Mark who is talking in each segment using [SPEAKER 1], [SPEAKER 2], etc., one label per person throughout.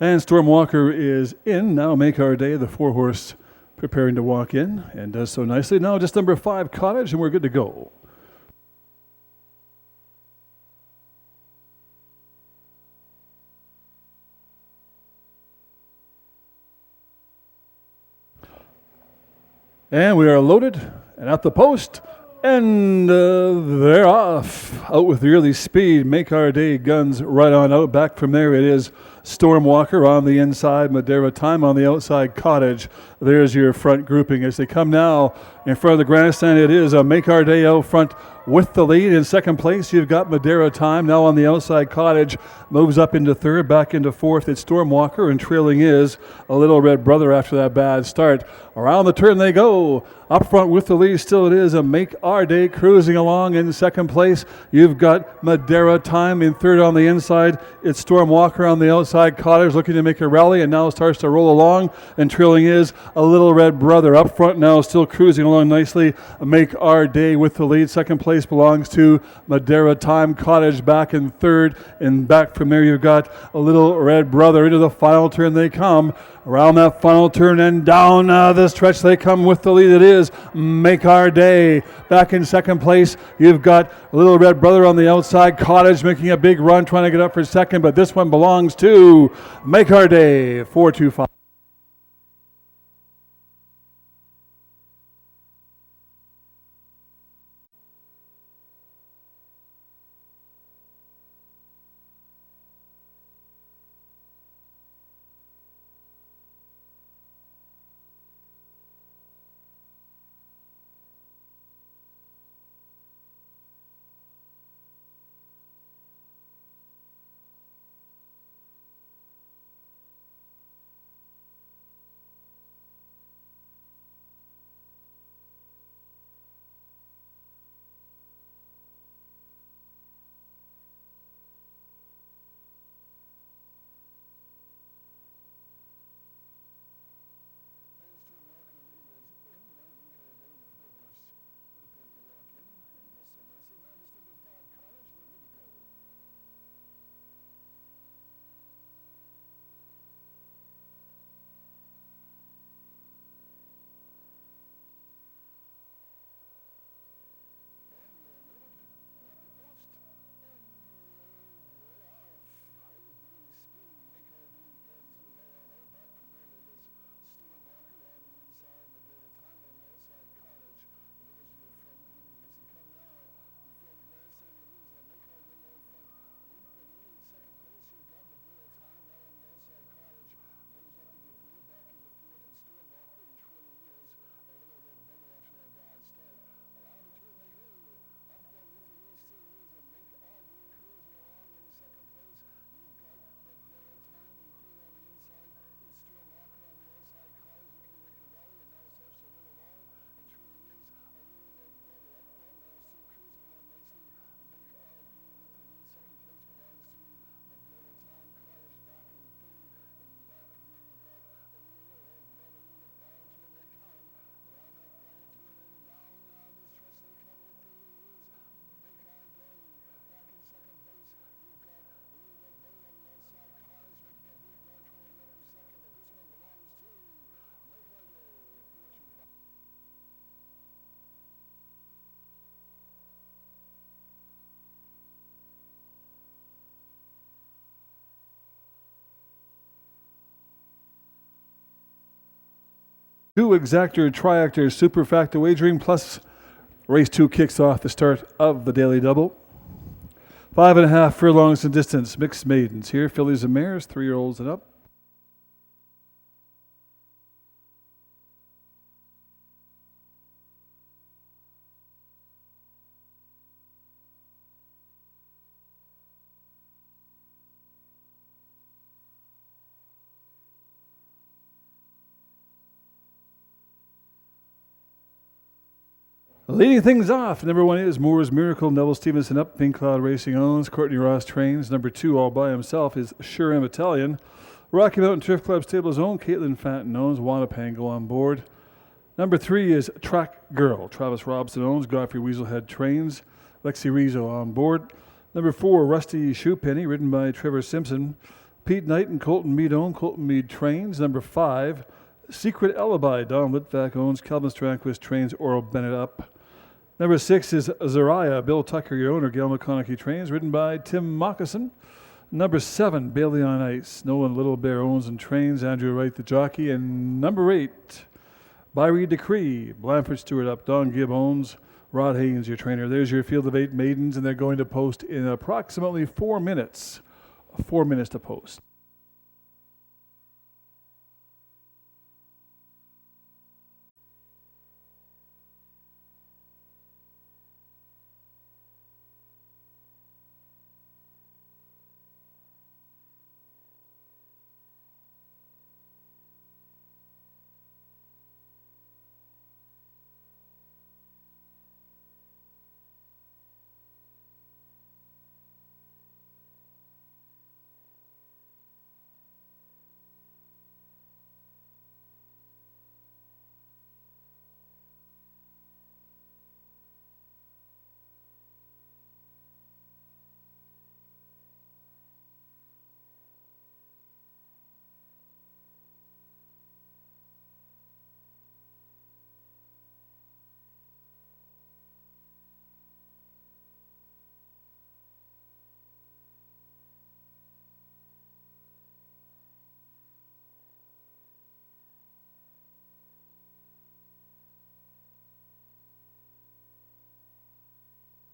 [SPEAKER 1] And Stormwalker is in. Now Make Our Day, the 4-horse preparing to walk in, and does so nicely. Now just number 5, Cottage, and we're good to go. And we are loaded and at the post, and they're off. Out with really speed. Make Our Day guns right on out. Back from there it is Stormwalker on the inside, Madeira Time on the outside, Cottage. There's your front grouping. As they come now in front of the grandstand, it is a Make Our Day out front with the lead. In second place, you've got Madeira Time. Now on the outside, Cottage moves up into third, back into fourth. It's Stormwalker, and trailing is a Little Red Brother after that bad start. Around the turn they go. Up front with the lead, still it is a Make Our Day cruising along in second place. You've got Madeira Time in third on the inside. It's Stormwalker on the outside. Cottage looking to make a rally and now starts to roll along. And trailing is a Little Red Brother. Up front now, still cruising along nicely. Make Our Day with the lead. Second place belongs to Madeira Time. Cottage back in third. And back from there, you've got a Little Red Brother. Into the final turn they come. Around that final turn and down the stretch they come with the lead. It is Make Our Day. Back in second place, you've got Little Red Brother on the outside. Cottage making a big run, trying to get up for second, but this one belongs to Make Our Day. 4-2-5. Two Exactor Triactor Superfactor Wagering Plus. Race 2 kicks off the start of the Daily Double. 5.5 furlongs in distance. Mixed maidens here. Fillies and mares, 3-year-olds and up. Leading things off, number 1 is Moore's Miracle. Neville Stevenson up. Pink Cloud Racing owns. Courtney Ross trains. Number 2, all by himself, is Sure M Italian. Rocky Mountain Turf Club Stables own. Caitlin Fanton owns. Wanapango on board. Number 3 is Track Girl. Travis Robson owns. Godfrey Weaselhead trains. Lexi Rizzo on board. Number 4, Rusty Shoepenny, ridden by Trevor Simpson. Pete Knight and Colton Mead own Colton Mead Trains. Number 5, Secret Alibi. Don Litvak owns. Calvin Stranquist trains Oral Bennett up. Number 6 is Zariah. Bill Tucker, your owner. Gail McConaughey trains, ridden by Tim Moccasin. Number 7, Bailey on Ice. Nolan Little Bear owns and trains. Andrew Wright, the jockey. And number 8, Byrie Decree. Blanford Stewart up. Don Gibb owns. Rod Haynes, your trainer. There's your field of 8 maidens, and they're going to post in approximately 4 minutes. 4 minutes to post.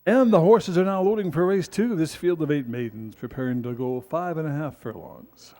[SPEAKER 1] And the horses are now loading for race 2. This field of 8 maidens preparing to go 5.5 furlongs.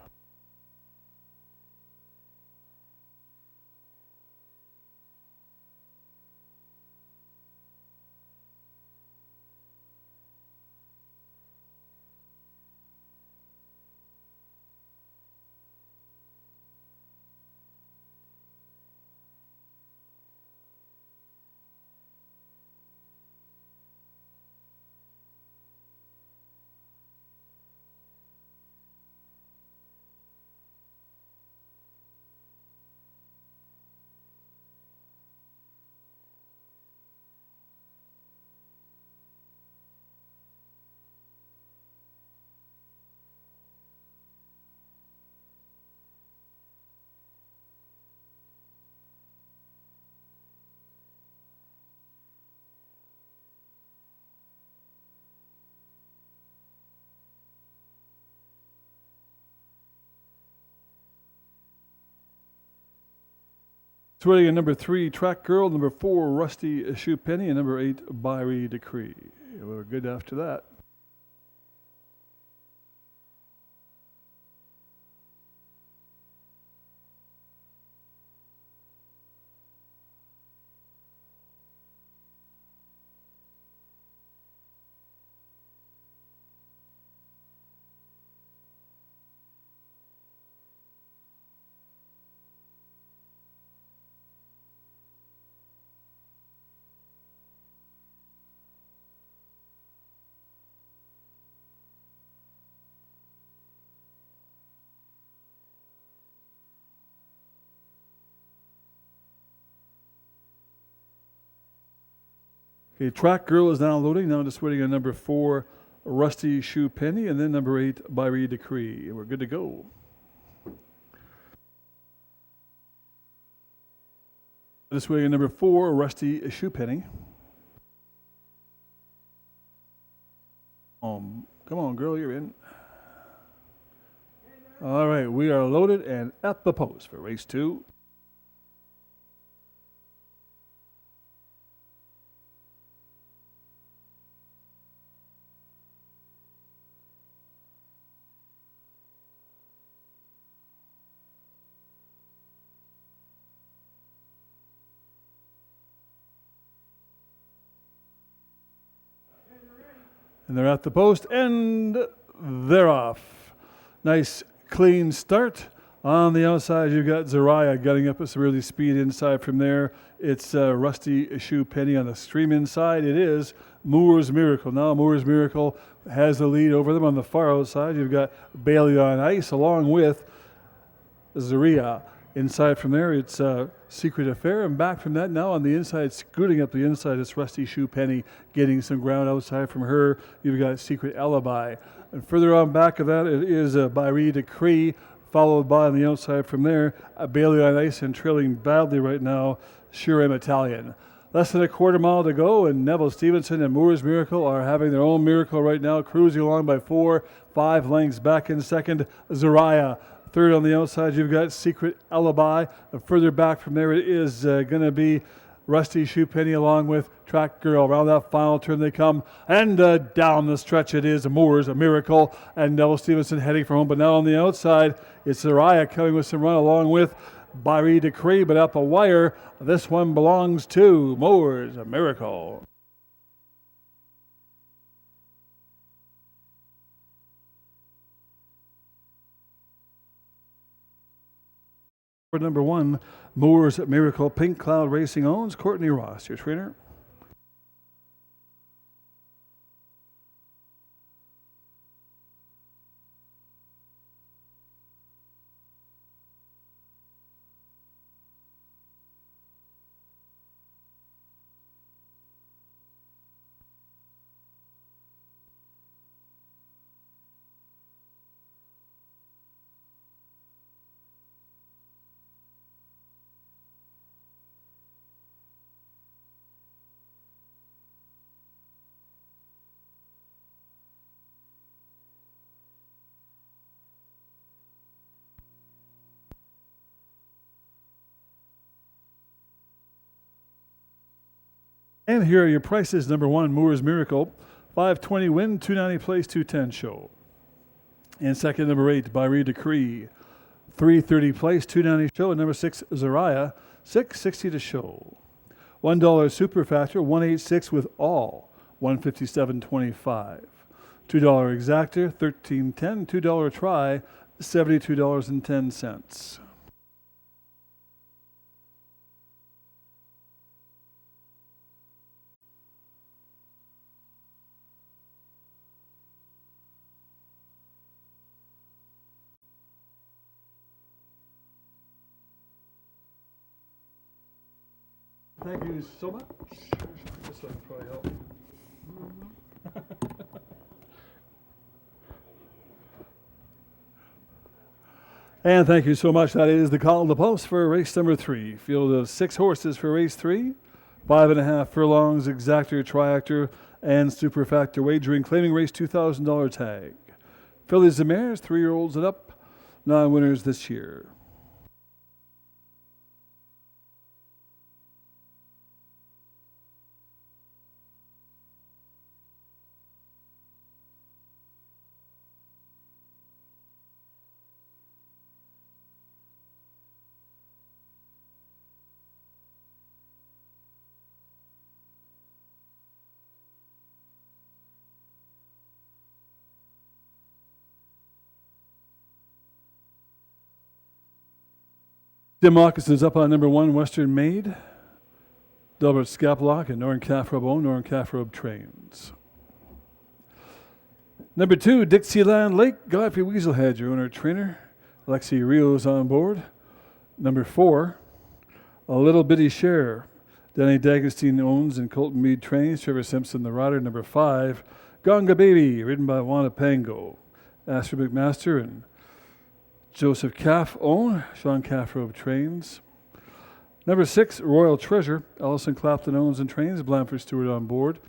[SPEAKER 1] Switting in number 3, Track Girl. Number 4, Rusty Shoepenny. And number 8, Byrie Decree. We're good after that. Okay, Track Girl is now loading. Now just waiting on number 4, Rusty Shoepenny, and then number 8, Byrie Decree. We're good to go. Just waiting on number 4, Rusty Shoepenny. Come on, girl, you're in. All right, we are loaded and at the post for race 2. And they're at the post, and they're off. Nice, clean start. On the outside, you've got Zariah getting up at some really speed inside from there. It's Rusty Shoepenny on the stream inside. It is Moore's Miracle. Now Moore's Miracle has the lead over them on the far outside. You've got Bailey on Ice along with Zariah. Inside from there, it's Secret Affair, and back from that now on the inside, scooting up the inside, it's Rusty Shoepenny getting some ground outside from her. You've got Secret Alibi And further on back of that, it is Byrie Decree, followed by on the outside from there, Bailey on Ice, and trailing badly right now, Shirem Italian. Less than a quarter mile to go, and Neville Stevenson and Moore's Miracle are having their own miracle right now, cruising along by 4-5 lengths. Back in second, Zariah. Third on the outside, you've got Secret Alibi. And further back from there, it is going to be Rusty Shoepenny along with Track Girl. Around that final turn they come, and down the stretch it is Moore's Miracle and Neville Stevenson heading for home. But now on the outside, it's Zariah coming with some run along with Byrie Decree, but up a wire. This one belongs to Moore's Miracle. For number one, Moore's Miracle, Pink Cloud Racing owns Courtney Ross, your trainer. And here are your prices. Number one, Moore's Miracle, $520 win, $290 place, $210 show. And second, number 8, Byrie Decree, $330 place, $290 show. And number 6, Zariah, $660 to show. $1 Super Factor, $186 with all, $157.25. $2 Exactor, $13.10. $2 Try, $72.10. Thank you so much. This one will probably help. And thank you so much. That is the call of the post for race number 3. Field of 6 horses for race 3. 5.5 furlongs, Exactor, Triactor, and Super Factor wagering, claiming race $2,000 tag. Fillies and mares, 3-year-olds and up, non-winners this year. Tim Moccasins up on number 1, Western Maid. Delbert Scaplock and Norn Calf Robe own, Norn Calf Robe trains. Number 2, Dixieland Lake, Godfrey Weaselhead, your owner trainer. Alexi Rios on board. Number 4, A Little Bitty Share. Danny D'Agostine owns and Colton Mead trains. Trevor Simpson, the rider. Number 5, Gonga Baby, ridden by Wanda Pango. Astor McMaster and Joseph Calf own. Sean Calfrobe trains. Number 6, Royal Treasure. Allison Clapton owns and trains. Blanford Stewart on board.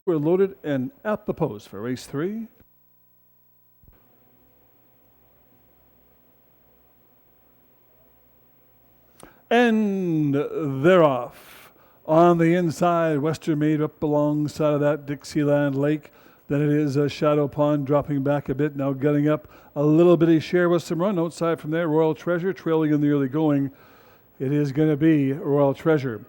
[SPEAKER 1] We're loaded and at the post for race 3. And they're off. On the inside, Western Maid up alongside of that Dixieland Lake. Then it is a Shadow Pond dropping back a bit, now getting up a little bitty share with some run. Outside from there, Royal Treasure trailing in the early going. It is going to be Royal Treasure.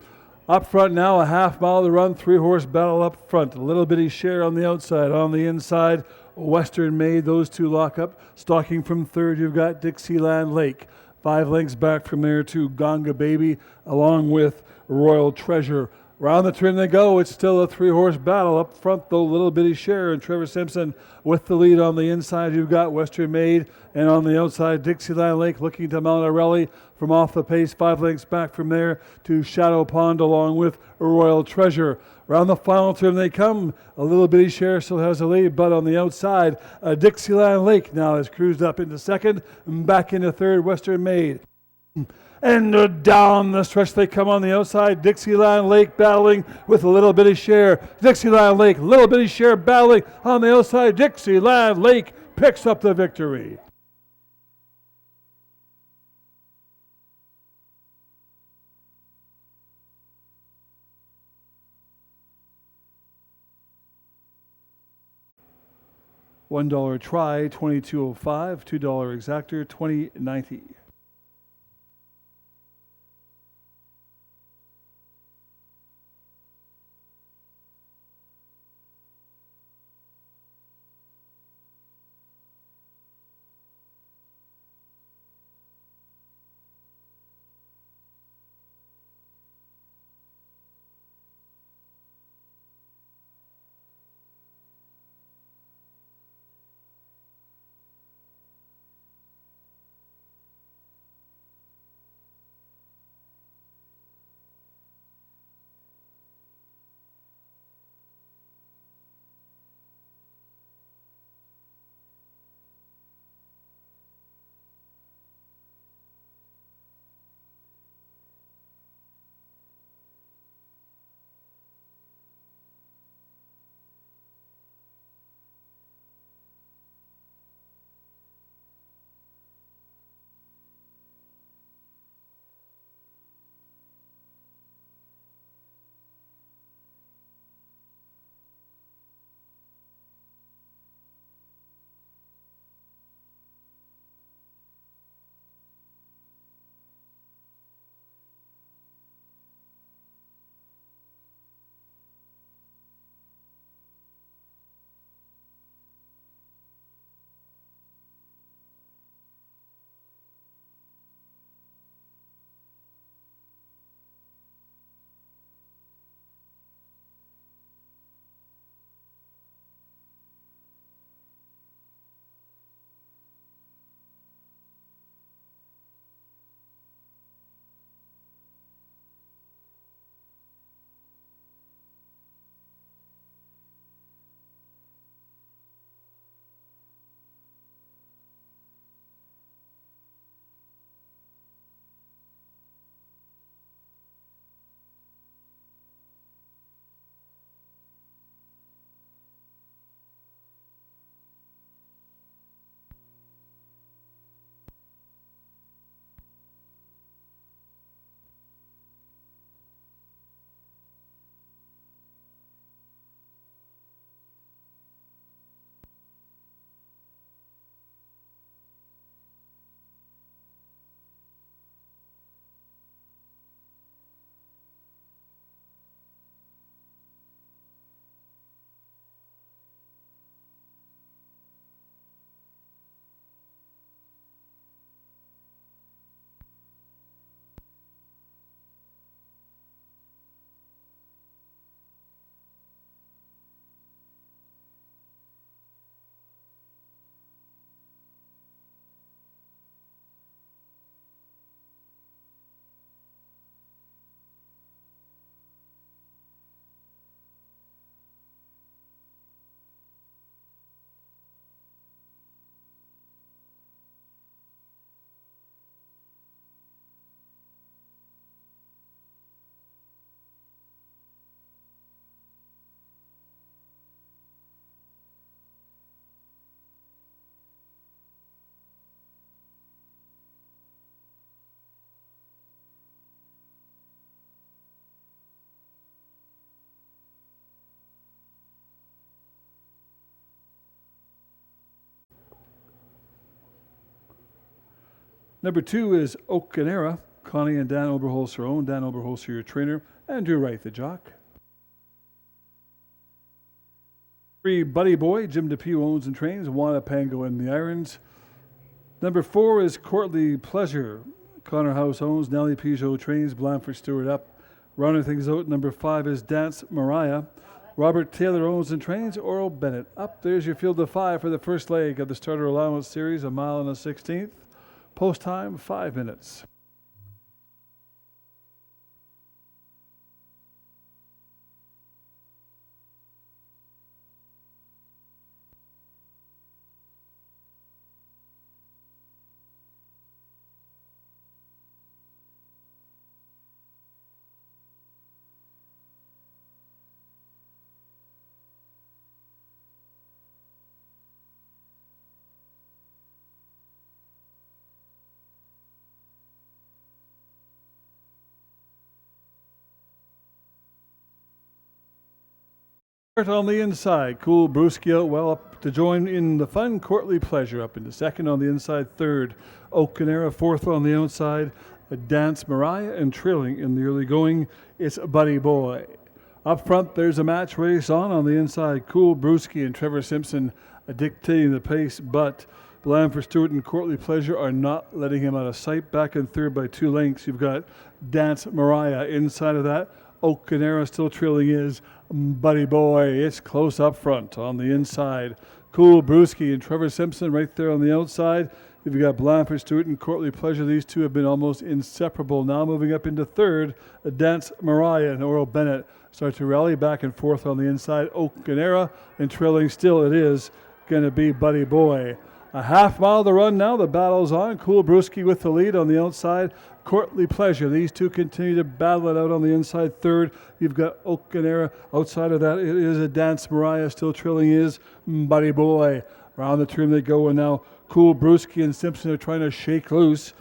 [SPEAKER 1] Up front now, a half mile to run, 3-horse battle up front. A little bitty share on the outside. On the inside, Western Maid, those two lock up. Stalking from third, you've got Dixieland Lake. 5 lengths back from there to Gonga Baby, along with Royal Treasure. Round the turn they go. It's still a 3-horse battle. Up front, though, little bitty share. And Trevor Simpson with the lead. On the inside, you've got Western Maid. And on the outside, Dixieland Lake looking to mount a rally from off the pace. 5 lengths back from there to Shadow Pond, along with Royal Treasure. Round the final turn they come. A little bitty share still has a lead, but on the outside, Dixieland Lake now has cruised up into second and back into third, Western Maid. And down the stretch they come on the outside. Dixieland Lake battling with a little bitty share. Dixieland Lake, little bitty share battling on the outside. Dixieland Lake picks up the victory. $1 try, $22.05. $2 exactor, $20.90. Number 2 is Okanera. Connie and Dan Oberholzer own. Dan Oberholzer, your trainer. Andrew Wright, the jock. 3, Buddy Boy. Jim DePew owns and trains. Juana Pango in the irons. Number 4 is Courtly Pleasure. Connor House owns. Nellie Peugeot trains. Blanford Stewart up. Rounding things out, number 5 is Dance Mariah. Robert Taylor owns and trains. Oral Bennett up. There's your field of 5 for the first leg of the starter allowance series, a mile and a 16th. Post time, 5 minutes. On the inside, Cool Brewski out well up to join in the fun. Courtly Pleasure up into second on the inside. Third, Okanera. Fourth on the outside, Dance Mariah. And trailing in the early going, it's Buddy Boy. Up front, there's a match race on the inside. Cool Brewski and Trevor Simpson dictating the pace, but Blanford Stewart and Courtly Pleasure are not letting him out of sight. Back in third by 2 lengths, you've got Dance Mariah. Inside of that, Okanera still trailing is Buddy Boy. It's close up front on the inside. Cool Brewski and Trevor Simpson right there on the outside. You've got Blanford Stewart and Courtly Pleasure. These two have been almost inseparable. Now moving up into third, Dance Mariah and Oral Bennett start to rally back and forth on the inside. Okanera and trailing still it is going to be Buddy Boy. A half mile to run now. The battle's on. Cool Brewski with the lead on the outside. Courtly Pleasure. These two continue to battle it out on the inside. Third, you've got Okanera. Outside of that, it is a Dance Mariah. Still trailing is Buddy Boy. Around the turn they go, and now Cool Brewski and Simpson are trying to shake loose.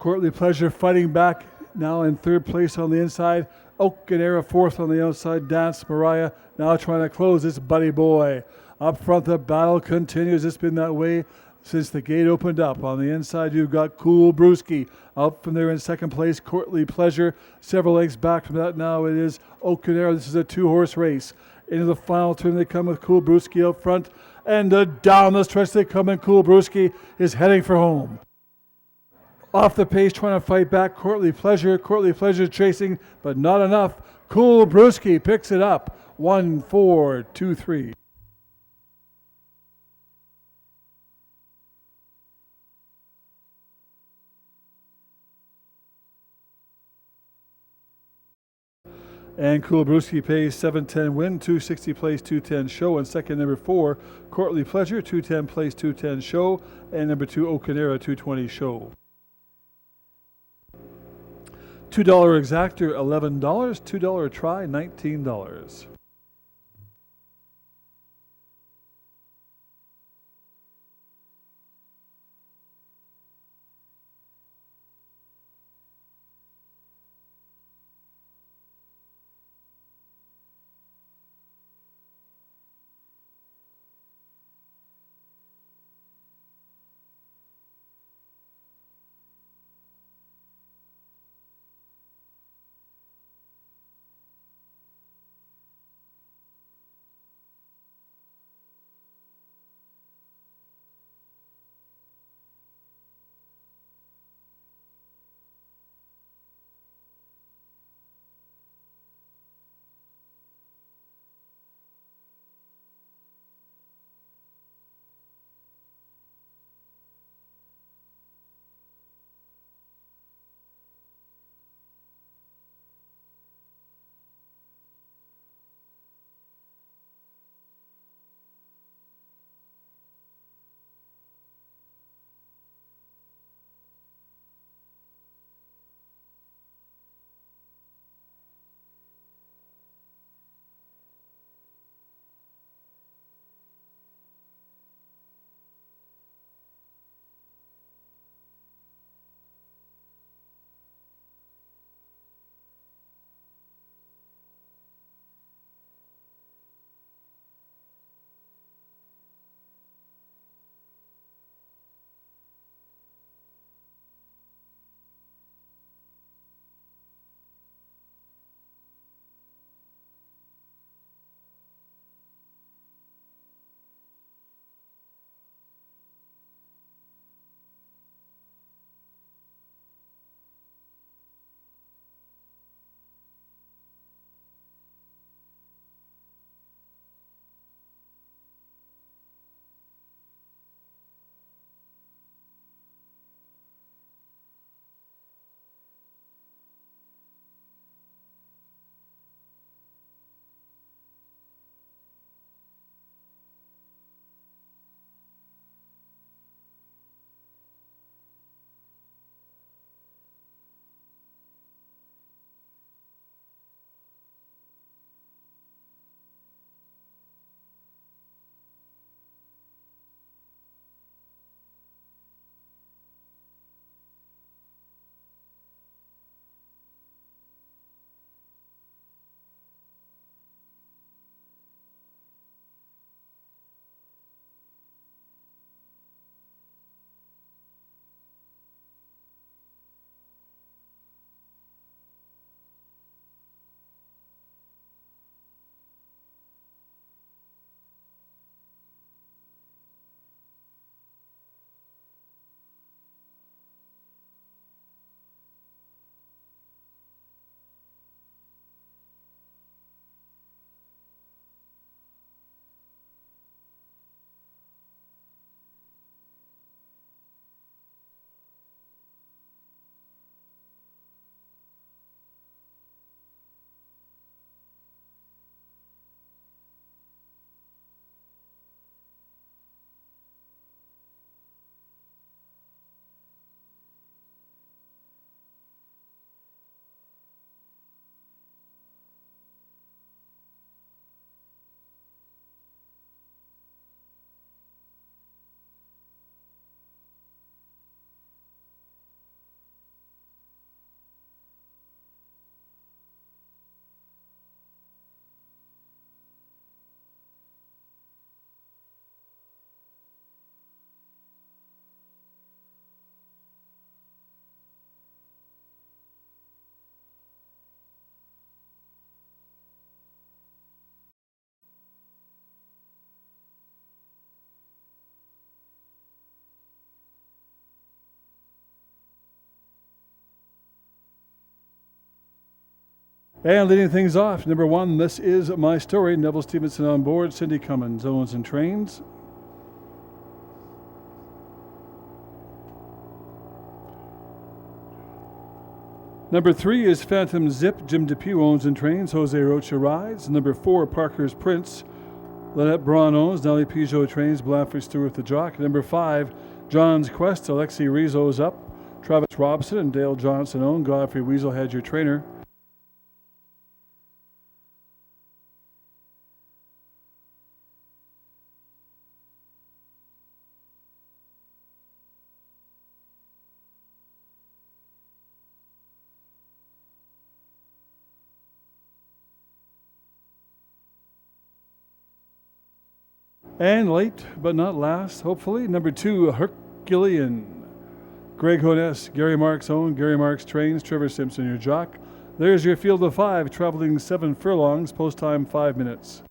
[SPEAKER 1] Courtly Pleasure fighting back now in third place on the inside. Okanera fourth on the outside. Dance Mariah now trying to close. It's Buddy Boy. Up front, the battle continues. It's been that way since the gate opened up. On the inside, you've got Cool Brewski. Out from there in second place, Courtly Pleasure. Several legs back from that now, it is Okanera. This is a 2-horse race. Into the final turn they come with Cool Brewski out front. And down the stretch they come, and Cool Brewski is heading for home. Off the pace, trying to fight back, Courtly Pleasure. Courtly Pleasure chasing, but not enough. Cool Brewski picks it up. 1, 4, 2, 3. And Cool Brewski pays 7:10 win, 260 place 210 show. And second, number 4, Courtly Pleasure, 210 place 210 show. And number 2, Okanera, 220 show. $2 exactor, $11. $2 try, $19. And leading things off, number 1, This Is My Story. Neville Stevenson on board, Cindy Cummins, owns and trains. Number 3 is Phantom Zip. Jim Depew owns and trains. Jose Rocha rides. Number 4, Parker's Prince. Lynette Braun owns. Nellie Peugeot trains. Blanford Stewart the jock. Number 5, John's Quest. Alexi Rizzo's up. Travis Robson and Dale Johnson own. Godfrey Weaselhead your trainer. And late but not last, hopefully, number 2, Herculean. Greg Honess, Gary Marks own. Gary Marks trains. Trevor Simpson your jock. There's your field of 5, traveling 7 furlongs, post time 5 minutes.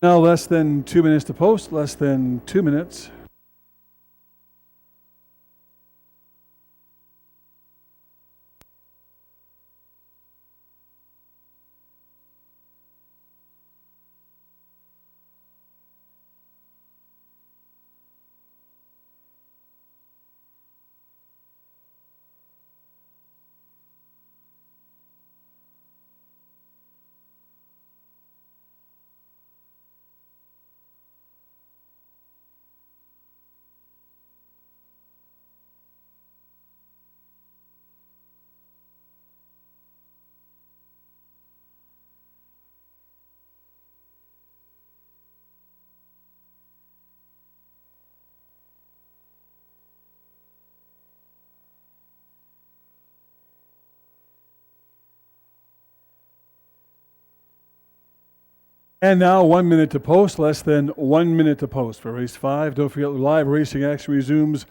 [SPEAKER 1] Now less than 2 minutes to post, less than 2 minutes. And now 1 minute to post, less than 1 minute to post for race 5. Don't forget live racing action resumes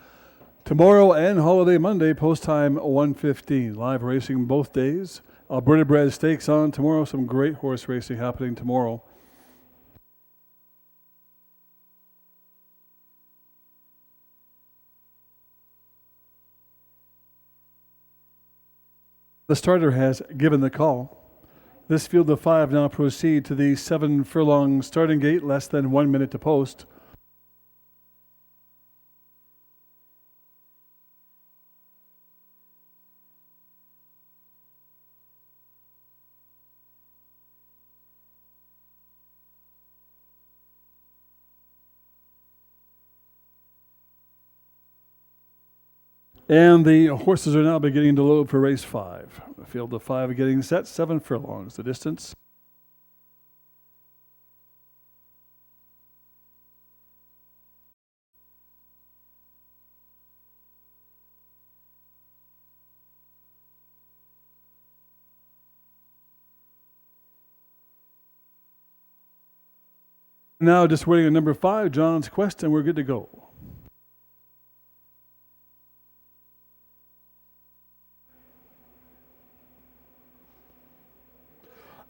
[SPEAKER 1] tomorrow and holiday Monday, post time 1:15. Live racing both days. Alberta Bred Stakes on tomorrow. Some great horse racing happening tomorrow. The starter has given the call. This field of 5 now proceed to the 7 furlong starting gate, less than 1 minute to post. And the horses are now beginning to load for race 5. The field of 5 getting set, 7 furlongs. The distance. Now just waiting on number 5, John's Quest, and we're good to go.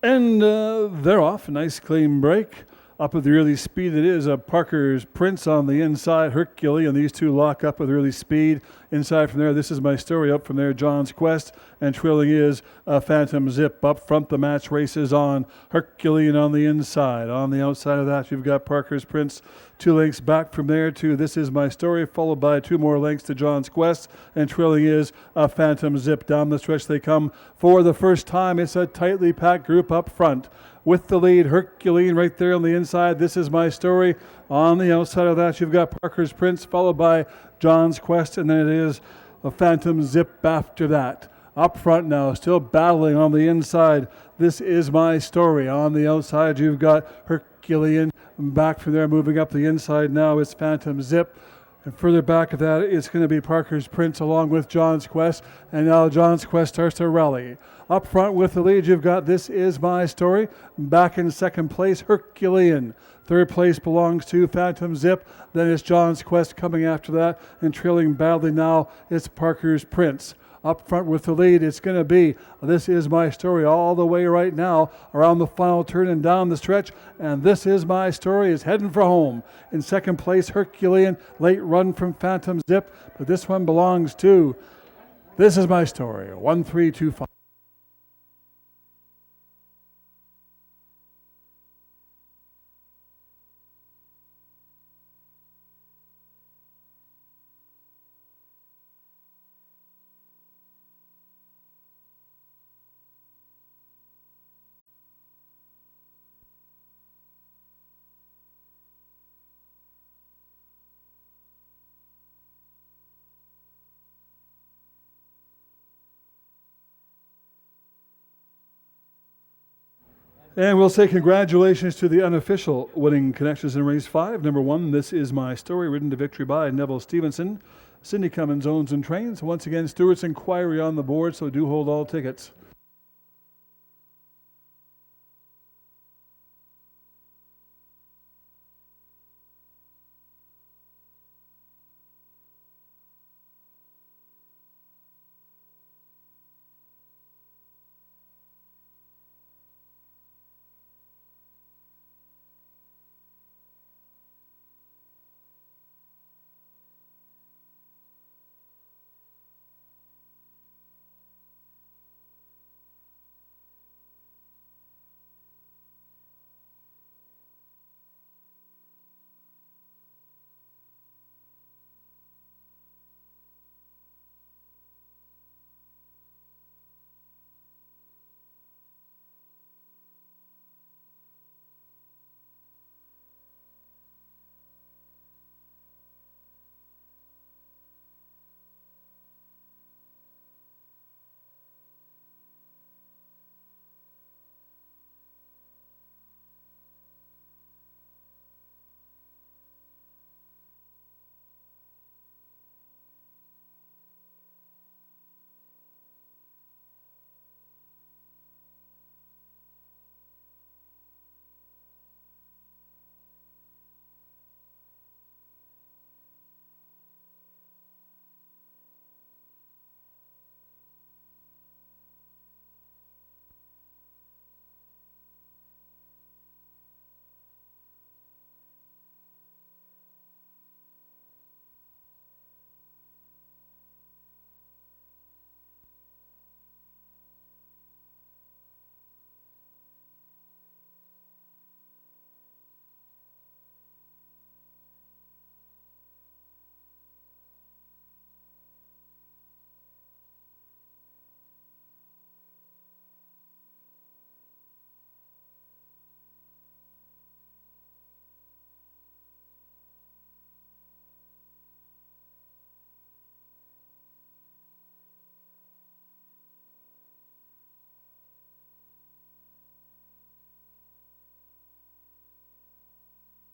[SPEAKER 1] And they're off. Nice clean break. Up with the early speed, it is a Parker's Prince on the inside. Hercules, and these two lock up with early speed. Inside from there, This Is My Story. Up from there, John's Quest. And trailing is Phantom Zip. Up front, the match races on. Hercules on the inside. On the outside of that, you've got Parker's Prince. 2 lengths back from there to This Is My Story, followed by 2 more lengths to John's Quest. And trailing is Phantom Zip. Down the stretch they come for the first time. It's a tightly packed group up front. With the lead, Hercules right there on the inside. This Is My Story. On the outside of that, you've got Parker's Prince, followed by John's Quest, and then it is a Phantom Zip after that. Up front now, still battling on the inside. This Is My Story. On the outside, you've got Hercules. Back from there, moving up the inside now, it's Phantom Zip. And further back of that, it's going to be Parker's Prince along with John's Quest. And now John's Quest starts to rally. Up front with the lead, you've got This Is My Story. Back in second place, Hercules. Third place belongs to Phantom Zip. Then it's John's Quest coming after that. And trailing badly now, it's Parker's Prince. Up front with the lead, it's going to be This Is My Story all the way right now around the final turn and down the stretch. And This Is My Story is heading for home. In second place, Hercules. Late run from Phantom Zip. But this one belongs to This Is My Story. 1-3-2-5. And we'll say congratulations to the unofficial winning connections in race 5. Number 1, This Is My Story, ridden to victory by Neville Stevenson. Cindy Cummins owns and trains. Once again, Stewart's Inquiry on the board, so do hold all tickets.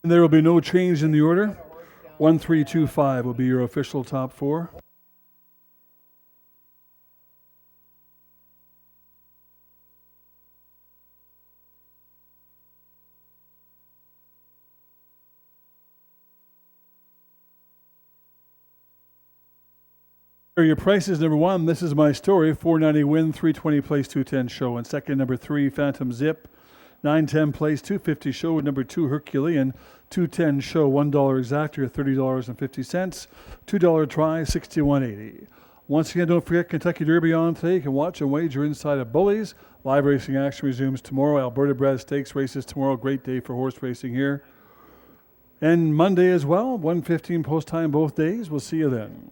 [SPEAKER 1] And there will be no change in the order. 1, 3, 2, 5 will be your official top four. Your prices: number 1, This Is My Story, $4.90 win, $3.20 place, $2.10 show. And second, number 3, Phantom Zip, $9.10 place, $2.50 show. Number 2, Herculean, $2.10 show, $1 exactor, $30.50, $2 try, $61.80. Once again, don't forget Kentucky Derby on today. You can watch and wager inside of Bullies. Live racing action resumes tomorrow. Alberta Bred Stakes races tomorrow. Great day for horse racing here. And Monday as well, 1:15 post time both days. We'll see you then.